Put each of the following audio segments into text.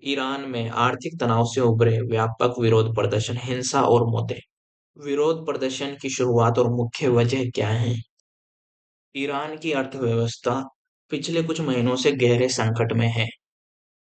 Iran में आर्थिक तनाव से उभरे व्यापक विरोध प्रदर्शन, हिंसा और मौतें। विरोध प्रदर्शन की शुरुआत और मुख्य वजह क्या है? ईरान की अर्थव्यवस्था पिछले कुछ महीनों से गहरे संकट में है।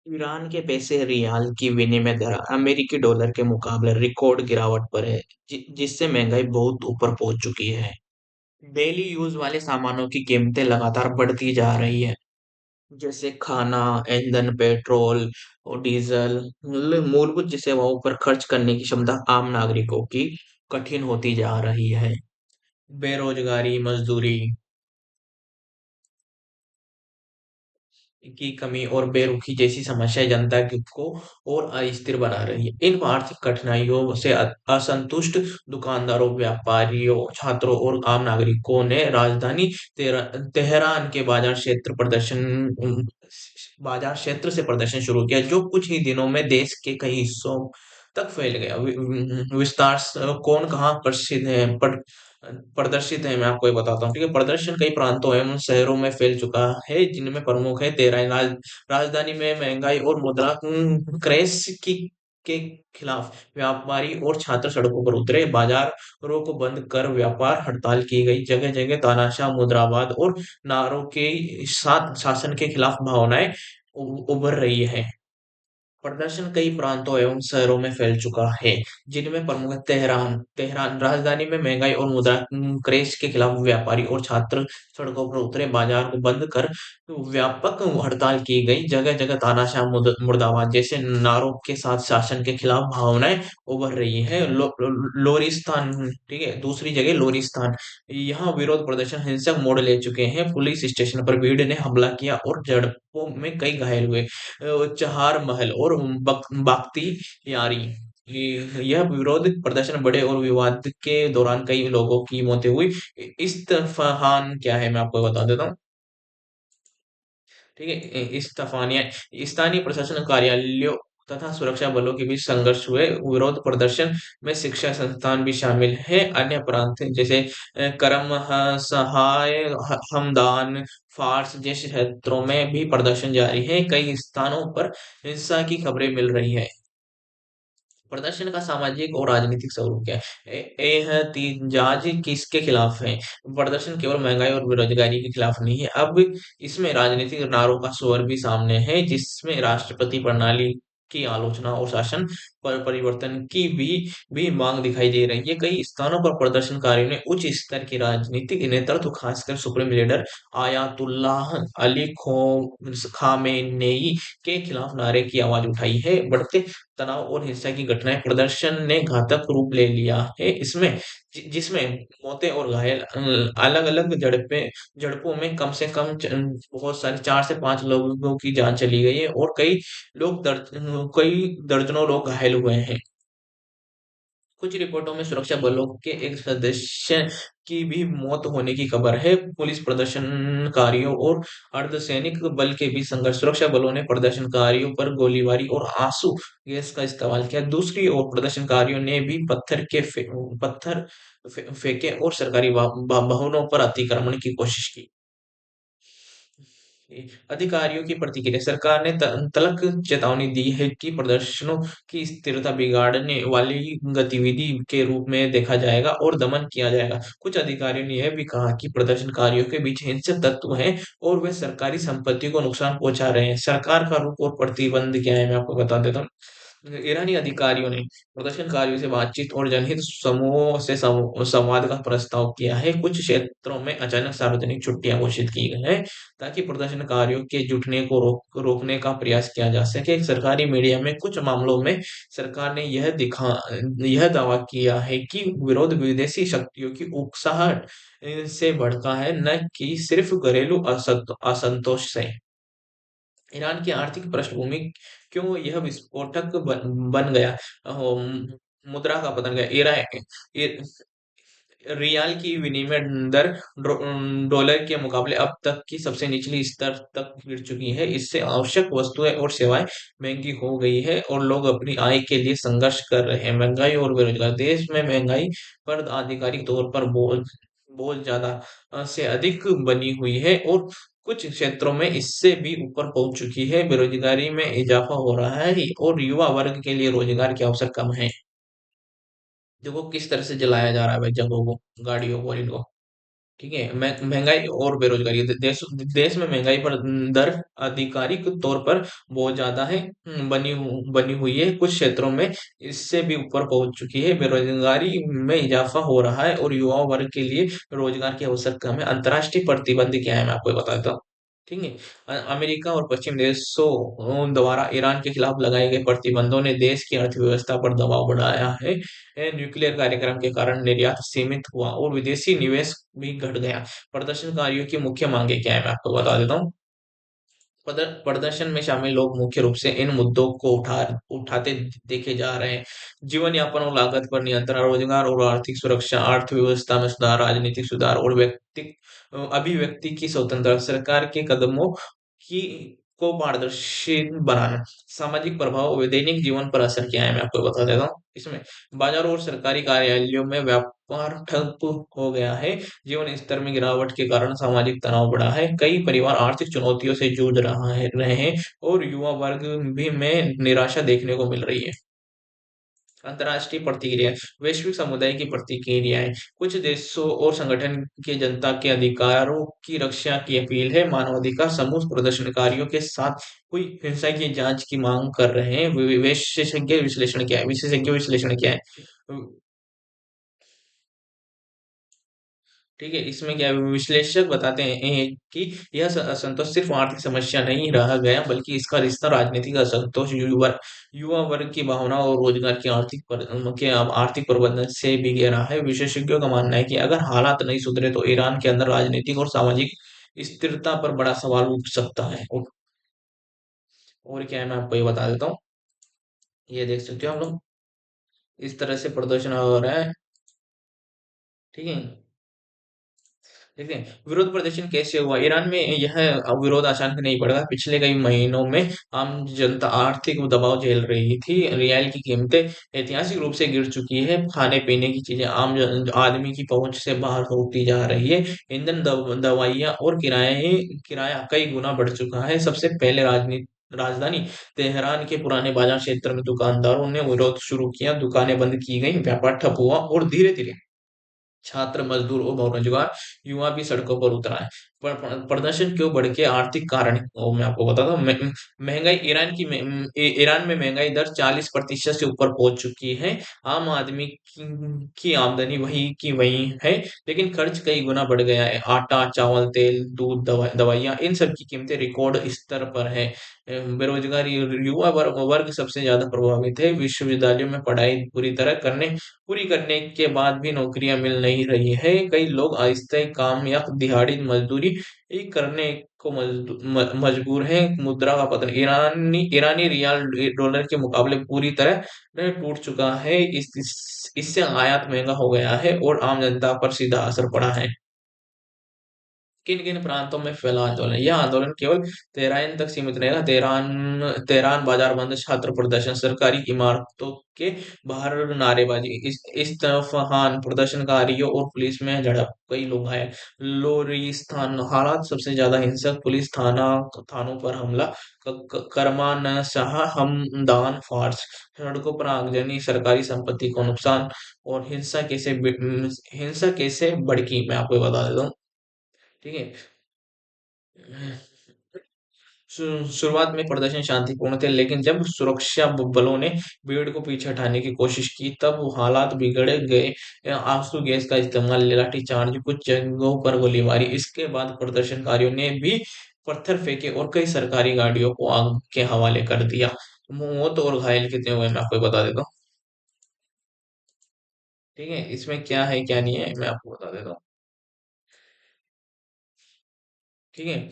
ईरान के पैसे रियाल की विनिमय दर अमेरिकी डॉलर के मुकाबले रिकॉर्ड गिरावट पर है, जिससे महंगाई बहुत ऊपर पहुंच चुकी है। डेली यूज वाले सामानों की कीमतें लगातार बढ़ती जा रही है, जैसे खाना, ईंधन, पेट्रोल और डीजल। मूलभूत सेवाओं पर खर्च करने की क्षमता आम नागरिकों की कठिन होती जा रही है। बेरोजगारी, मजदूरी की कमी और बेरुखी जैसी समस्याएं जनता को और अस्थिर बना रही है। इन आर्थिक कठिनाइयों से असंतुष्ट दुकानदारों, व्यापारियों, छात्रों और आम नागरिकों ने राजधानी तेहरान के बाजार क्षेत्र से प्रदर्शन शुरू किया, जो कुछ ही दिनों में देश के कई हिस्सों तक फैल गया। विस्तार कौन कहाँ प्रसिद्ध है, प्रदर्शित है, मैं आपको ये बताता हूँ। ठीक है, प्रदर्शन कई प्रांतों एवं शहरों में फैल चुका है, जिनमें प्रमुख है तेहरान। राजधानी में महंगाई और मुद्रा क्रैश के खिलाफ व्यापारी और छात्र सड़कों पर उतरे। बाजारों को बंद कर व्यापार हड़ताल की गई। जगह जगह तानाशाह, मुद्रावाद और नारों के साथ शासन के खिलाफ भावनाएं उभर रही है। प्रदर्शन कई प्रांतों एवं शहरों में फैल चुका है, जिनमें प्रमुख है तेहरान। तेहरान राजधानी में महंगाई और मुद्रा क्रैश के खिलाफ व्यापारी और छात्र सड़कों पर उतरे। बाजार को बंद कर व्यापक हड़ताल की गई। जगह जगह तानाशाह, मुर्दाबाद जैसे नारों के साथ शासन के खिलाफ भावनाएं उभर रही है। लोरिस्तान, ठीक है, दूसरी जगह लोरिस्तान, यहाँ विरोध प्रदर्शन हिंसक मोड़ ले चुके हैं। पुलिस स्टेशन पर भीड़ ने हमला किया और झड़पों में कई घायल हुए। चहार महल और बाख्ती यारी, यह विरोध प्रदर्शन बड़े और विवाद के दौरान कई लोगों की मौतें हुई। इस तूफान क्या है, मैं आपको बता देता हूँ। ठीक है, इस तूफान या स्थानीय प्रशासन कार्यालयों तथा सुरक्षा बलों के बीच संघर्ष हुए। विरोध प्रदर्शन में शिक्षा संस्थान भी शामिल है। अन्य प्रांत जैसे करम, सहाय, हमदान, फार्स जैसे क्षेत्रों में भी प्रदर्शन जारी है। कई स्थानों पर हिंसा की खबरें मिल रही है। प्रदर्शन का सामाजिक और राजनीतिक स्वरूप क्या है? एहतिजाज किसके खिलाफ है? प्रदर्शन केवल महंगाई और बेरोजगारी के खिलाफ नहीं है, अब इसमें राजनीतिक नारों का स्वर भी सामने है, जिसमें राष्ट्रपति प्रणाली की आलोचना और शासन पर परिवर्तन की भी मांग दिखाई दे रही है। कई स्थानों पर प्रदर्शनकारियों ने उच्च स्तर की राजनीतिक नेतृत्व, खासकर सुप्रीम लीडर आयातुल्लाह अली खामेनेई के खिलाफ नारे की आवाज उठाई है। बढ़ते तनाव और हिंसा की घटनाएं प्रदर्शन ने घातक रूप ले लिया है, इसमें जिसमें मौतें और घायल अलग अलग झड़पों में कम से कम बहुत सारे 4 से 5 लोगों की जान चली गई है और कई दर्जनों लोग घायल हुए हैं। कुछ रिपोर्टों में सुरक्षा बलों के एक सदस्य की भी मौत होने की खबर है। पुलिस, प्रदर्शनकारियों और अर्धसैनिक बल के बीच संघर्ष। सुरक्षा बलों ने प्रदर्शनकारियों पर गोलीबारी और आंसू गैस का इस्तेमाल किया। दूसरी ओर प्रदर्शनकारियों ने भी पत्थर फेंके और सरकारी भवनों पर अतिक्रमण की कोशिश की। अधिकारियों की प्रतिक्रिया। सरकार ने तल्ख चेतावनी दी है कि प्रदर्शनों की स्थिरता बिगाड़ने वाली गतिविधि के रूप में देखा जाएगा और दमन किया जाएगा। कुछ अधिकारियों ने यह भी कहा कि प्रदर्शनकारियों के बीच हिंसक तत्व हैं और वे सरकारी संपत्ति को नुकसान पहुंचा रहे हैं। सरकार का रुख और प्रतिबंध क्या है, मैं आपको बता देता हूँ। ईरानी अधिकारियों ने प्रदर्शनकारियों से बातचीत और जनहित समूहों से संवाद का प्रस्ताव किया है। कुछ क्षेत्रों में अचानक सार्वजनिक छुट्टियां घोषित की गई हैं, ताकि प्रदर्शनकारियों के जुटने को रोकने का प्रयास किया जा सके। सरकारी मीडिया में कुछ मामलों में सरकार ने यह दावा किया है कि विरोध विदेशी शक्तियों की उकसाहट से भड़का है, न कि सिर्फ घरेलू असंतोष से। ईरान की आर्थिक पृष्ठभूमि क्यों यह विस्फोटक बन गया? मुद्रा का पतन गया। रियाल की विनिमय दर डॉलर के मुकाबले अब तक की सबसे निचली स्तर तक गिर चुकी है। इससे आवश्यक वस्तुएं और सेवाएं महंगी हो गई है और लोग अपनी आय के लिए संघर्ष कर रहे हैं। महंगाई और बेरोजगारी। देश में महंगाई पर आधिकारिक तौर पर बहुत ज़्यादा से अधिक बनी हुई है और कुछ क्षेत्रों में इससे भी ऊपर पहुँच चुकी है। बेरोज़गारी में इज़ाफ़ा हो रहा है और युवा वर्ग के लिए रोज़गार के अवसर कम हैं। देखो किस तरह से जलाया जा रहा है भाई जगहों को, गाड़ियों को और इनको। ठीक है, महँगाई और बेरोज़गारी देश में महँगाई पर दर आधिकारिक तौर पर बहुत ज़्यादा है, बनी हुई है। कुछ क्षेत्रों में इससे भी ऊपर पहुँच चुकी है। बेरोज़गारी में इज़ाफ़ा हो रहा है और युवा वर्ग के लिए रोज़गार के अवसर कम है। अंतर्राष्ट्रीय प्रतिबंध क्या है मैं आपको बता देता हूँ। ठीक है? अमेरिका और पश्चिम देशों द्वारा ईरान के खिलाफ लगाए गए प्रतिबंधों ने देश की अर्थव्यवस्था पर दबाव बढ़ाया है। न्यूक्लियर कार्यक्रम के कारण निर्यात सीमित हुआ और विदेशी निवेश भी घट गया। प्रदर्शनकारियों की मुख्य मांगे क्या है मैं आपको बता देता हूँ। प्रदर्शन में शामिल लोग मुख्य रूप से इन मुद्दों को उठाते देखे जा रहे हैं। जीवन यापन और लागत पर नियंत्रण, रोजगार और आर्थिक सुरक्षा, अर्थव्यवस्था में सुधार, राजनीतिक सुधार और अभिव्यक्ति की स्वतंत्रता, सरकार के कदमों की को पारदर्शी बनाना, सामाजिक प्रभाव और दैनिक जीवन पर असर क्या है मैं आपको बता देता हूँ। इसमें बाजारों और सरकारी कार्यालयों में व्यापार ठप हो गया है। जीवन स्तर में गिरावट के कारण सामाजिक तनाव बढ़ा है। कई परिवार आर्थिक चुनौतियों से जूझ रहे हैं और युवा वर्ग भी में निराशा देखने को मिल रही है। अंतर्राष्ट्रीय प्रतिक्रिया, वैश्विक समुदाय की प्रतिक्रियाएं, कुछ देशों और संगठन के जनता के अधिकारों की रक्षा की अपील है। मानवाधिकार समूह प्रदर्शनकारियों के साथ हुई हिंसा की जांच की मांग कर रहे हैं। विशेषज्ञ विश्लेषण क्या है? विशेषज्ञ विश्लेषण क्या है? ठीक है, इसमें क्या है विश्लेषक बताते हैं कि यह असंतोष सिर्फ आर्थिक समस्या नहीं रह गया बल्कि इसका रिश्ता राजनीतिक असंतोष युवा वर्ग की भावना और रोजगार की आर्थिक प्रबंधन से भी गहरा है। विशेषज्ञों का मानना है कि अगर हालात नहीं सुधरे तो ईरान के अंदर राजनीतिक और सामाजिक स्थिरता पर बड़ा सवाल उठ सकता है। और क्या है मैं आपको ये बता देता हूँ। ये देख सकते हो हम लोग इस तरह से प्रदर्शन हो रहा है। ठीक है, देखिए, विरोध प्रदर्शन कैसे हुआ? ईरान में यह विरोध अचानक नहीं बढ़ा। पिछले कई महीनों में आम जनता आर्थिक दबाव झेल रही थी। रियाल की कीमतें ऐतिहासिक रूप से गिर चुकी है। खाने-पीने की चीजें आदमी की पहुंच से बाहर होती जा रही है। ईंधन, दवाइयाँ और किराया कई गुना बढ़ चुका है। सबसे पहले राजधानी तेहरान के पुराने बाजार क्षेत्र में दुकानदारों ने विरोध शुरू किया। दुकानें बंद की गई, व्यापार ठप हुआ और धीरे-धीरे छात्र, मजदूर और बेरोजगार युवा भी सड़कों पर उतर आए। प्रदर्शन क्यों बढ़ के आर्थिक कारण वो मैं आपको बताता हूँ। महंगाई ईरान में महंगाई दर 40% से ऊपर पहुंच चुकी है। आम आदमी की आमदनी वही की वही है, लेकिन खर्च कई गुना बढ़ गया है। आटा, चावल, तेल, दूध, दवाइयाँ इन सब की कीमतें रिकॉर्ड स्तर पर है। बेरोजगारी, युवा वर्ग सबसे ज्यादा प्रभावित है। विश्वविद्यालयों में पढ़ाई पूरी करने के बाद भी नौकरियां मिल नहीं रही है। कई लोग अस्थायी काम या दिहाड़ी मजदूरी ही करने को मजबूर हैं। मुद्रा का पतन, ईरानी ईरानी रियाल डॉलर के मुकाबले पूरी तरह टूट चुका है। इससे आयात महंगा हो गया है और आम जनता पर सीधा असर पड़ा है। किन-किन प्रांतों में फैला आंदोलन? यह आंदोलन केवल तेहरान तक सीमित नहीं रहा। तेहरान तेहरान बाजार बंद, छात्र प्रदर्शन, सरकारी इमारतों के बाहर नारेबाजी, इस्फहान प्रदर्शनकारियों और पुलिस में झड़प, कई लोग घायल। लोरिस्तान हालात सबसे ज्यादा हिंसक, पुलिस थानों पर हमला, करमानशाह, हमदान, फार्स, सड़कों पर आगजनी, सरकारी संपत्ति को नुकसान और हिंसा कैसे भड़की मैं आपको बता देता हूँ। ठीक है। शुरुआत में प्रदर्शन शांतिपूर्ण थे, लेकिन जब सुरक्षा बलों ने भीड़ को पीछे हटाने की कोशिश की, तब वो हालात बिगड़ गए। आंसू गैस का इस्तेमाल, लाठीचार्ज, कुछ जगहों पर गोलीबारी। इसके बाद प्रदर्शनकारियों ने भी पत्थर फेंके और कई सरकारी गाड़ियों को आग के हवाले कर दिया। मौत और घायल कितने हुए मैं आपको बता देता हूँ। ठीक है, इसमें क्या है क्या नहीं है मैं आपको बता देता हूँ। ठीक है,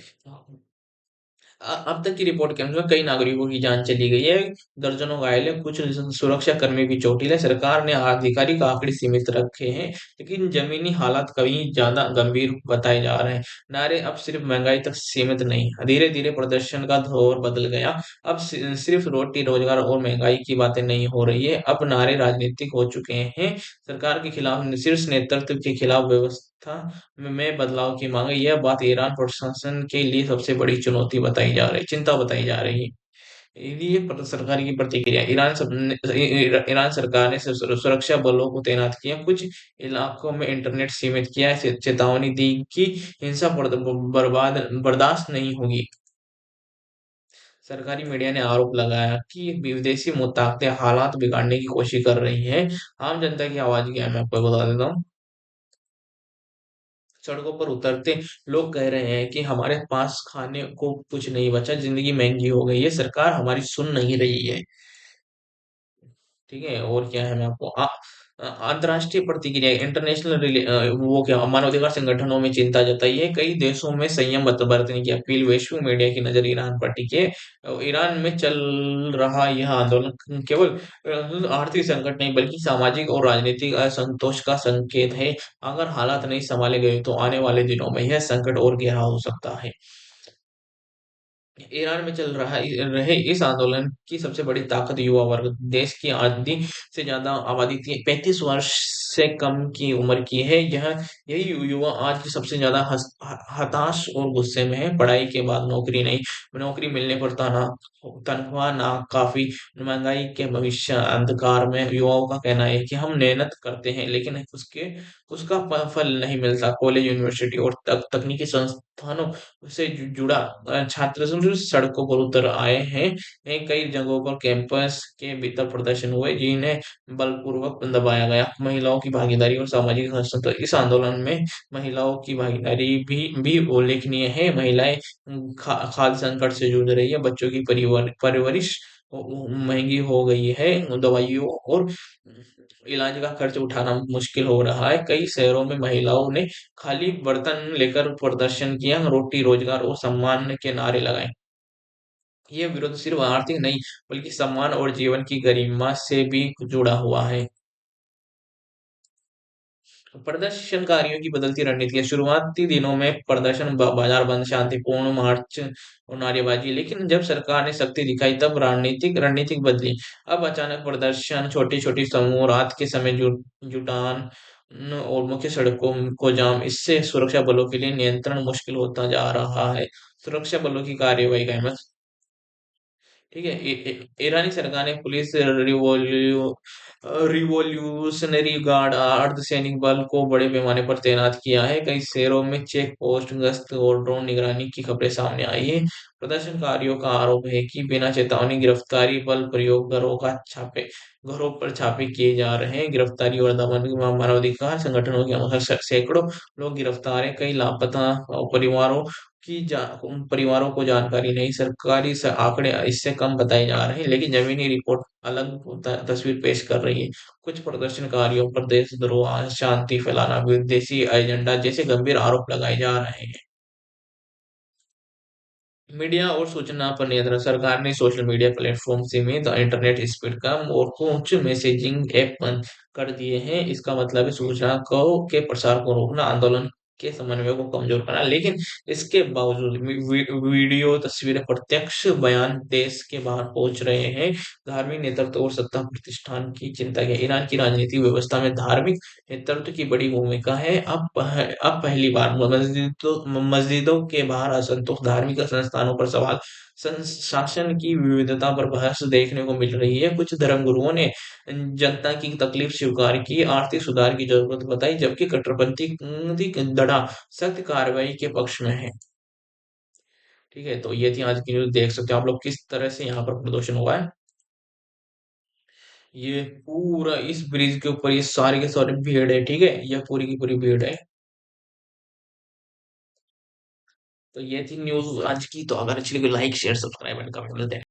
अब तक की रिपोर्ट के अनुसार कई नागरिकों की जान चली गई है, दर्जनों घायल है, कुछ सुरक्षा कर्मी भी चोटिल है। सरकार ने आधिकारिक आंकड़े सीमित रखे हैं, लेकिन जमीनी हालात कहीं ज्यादा गंभीर बताए जा रहे हैं। नारे अब सिर्फ महंगाई तक सीमित नहीं, धीरे धीरे प्रदर्शन का दौर बदल गया। अब सिर्फ रोटी, रोजगार और महंगाई की बातें नहीं हो रही है, अब नारे राजनीतिक हो चुके हैं। सरकार के खिलाफ, शीर्ष नेतृत्व के खिलाफ, था में बदलाव की मांग है। यह बात ईरान प्रशासन के लिए सबसे बड़ी चुनौती बताई जा रही, चिंता बताई जा रही है। ये सरकार की प्रतिक्रिया, ईरान सरकार ने सुरक्षा बलों को तैनात किया, कुछ इलाकों में इंटरनेट सीमित किया, चेतावनी दी कि हिंसा बर्बाद बर्दाश्त नहीं होगी। सरकारी मीडिया ने आरोप लगाया कि विदेशी ताकतें हालात बिगाड़ने की कोशिश कर रही हैं। आम जनता की आवाज क्या है, मैं आपको बता देता हूँ। सड़कों पर उतरते लोग कह रहे हैं कि हमारे पास खाने को कुछ नहीं बचा, जिंदगी महंगी हो गई है, सरकार हमारी सुन नहीं रही है। ठीक है, और क्या है, मैं आपको अंतर्राष्ट्रीय प्रतिक्रिया, वो क्या, मानवाधिकार संगठनों में चिंता जताई है, कई देशों में संयम बरतने की अपील, वैश्विक मीडिया की नजर ईरान पर टिकी है। ईरान में चल रहा यह आंदोलन केवल आर्थिक संकट नहीं बल्कि सामाजिक और राजनीतिक असंतोष का संकेत है। अगर हालात नहीं संभाले गए तो आने वाले दिनों में यह संकट और गहरा हो सकता है। ईरान में चल रहा रहे इस आंदोलन की सबसे बड़ी ताकत युवा वर्ग, देश की आधी से ज्यादा आबादी 35 वर्ष से कम की उम्र की है। यही युवा आज सबसे ज्यादा हताश और गुस्से में है। पढ़ाई के बाद नौकरी नहीं, नौकरी मिलने पर तनख्वाह ना काफी, महंगाई के भविष्य अंधकार में, युवाओं का कहना है कि हम मेहनत करते हैं लेकिन उसका फल नहीं मिलता। कॉलेज, यूनिवर्सिटी और तकनीकी संस्थानों से जुड़ा छात्र संघ सड़कों पर उतर आए हैं। कई जगहों पर कैंपस के भीतर प्रदर्शन हुए जिन्हें बलपूर्वक दबाया गया। महिलाओं की भागीदारी और सामाजिक हस्तक्षेप, इस आंदोलन में महिलाओं की भागीदारी भी उल्लेखनीय है। महिलाएं खाद्य संकट से जूझ रही है, बच्चों की परवरिश महंगी हो गई है, दवाइयों और इलाज का खर्च उठाना मुश्किल हो रहा है। कई शहरों में महिलाओं ने खाली बर्तन लेकर प्रदर्शन किया, रोटी, रोजगार और सम्मान के नारे लगाए। ये विरोध सिर्फ आर्थिक नहीं बल्कि सम्मान और जीवन की गरिमा से भी जुड़ा हुआ है। प्रदर्शनकारियों की बदलती रणनीतियां, शुरुआती दिनों में प्रदर्शन, बाजार बंद, शांतिपूर्ण मार्च और नारेबाजी, लेकिन जब सरकार ने शक्ति दिखाई तब रणनीतिक बदली। अब अचानक प्रदर्शन, छोटी छोटी समूह, रात के समय जुटान और मुख्य सड़कों को जाम, इससे सुरक्षा बलों के लिए नियंत्रण मुश्किल होता जा रहा है। सुरक्षा बलों की कार्रवाई का अहमियत, ठीक है, ईरानी सरकार ने पुलिस, रिवॉल्यूशनरी गार्ड, अर्धसैनिक बल को बड़े पैमाने पर तैनात किया है। कई शहरों में चेक पोस्ट, गश्त और ड्रोन निगरानी की खबरें सामने आई है। प्रदर्शनकारियों का आरोप है कि बिना चेतावनी गिरफ्तारी, बल प्रयोग, घरों पर छापे किए जा रहे हैं। गिरफ्तारी और दमन, मानवाधिकार संगठनों के अनुसार सैकड़ों लोग गिरफ्तार हैं, कई लापता, परिवारों परिवारों को जानकारी नहीं। सरकारी आंकड़े इससे कम बताए जा रहे हैं लेकिन जमीनी रिपोर्ट अलग तस्वीर पेश कर रही है। कुछ प्रदर्शनकारियों पर देशद्रोह, शांति फैलाना, विदेशी एजेंडा जैसे गंभीर आरोप लगाए जा रहे हैं। मीडिया और सूचना पर नियंत्रण, सरकार ने सोशल मीडिया प्लेटफॉर्म सीमित, इंटरनेट स्पीड कम और कुछ मैसेजिंग ऐप बंद कर दिए हैं। इसका मतलब है सूचना को के प्रसार को रोकना, आंदोलन के समन्वय को कमजोर करना। लेकिन इसके बावजूद वीडियो, तस्वीरें, प्रत्यक्ष बयान देश के बाहर पहुंच रहे हैं। धार्मिक नेतृत्व और सत्ता प्रतिष्ठान की चिंता है। ईरान की राजनीतिक व्यवस्था में धार्मिक नेतृत्व की बड़ी भूमिका है। अब पहली बार मस्जिदों के बाहर असंतोष, धार्मिक संस्थानों पर सवाल, शासन की विविधता पर बहस देखने को मिल रही है। कुछ धर्मगुरुओं ने जनता की तकलीफ स्वीकार की, आर्थिक सुधार की जरूरत बताई, जबकि कट्टरपंथी दड़ा सख्त कार्रवाई के पक्ष में है। ठीक है, तो ये थी आज की न्यूज। देख सकते हो आप लोग किस तरह से यहाँ पर प्रदूषण हुआ है। ये पूरा इस ब्रिज के ऊपर ये सारे के सारे भीड़ है, ठीक है, ये पूरी की पूरी भीड़ है। तो ये थी न्यूज आज की। तो अगर अच्छी लगी like share subscribe and comment मिलते हैं।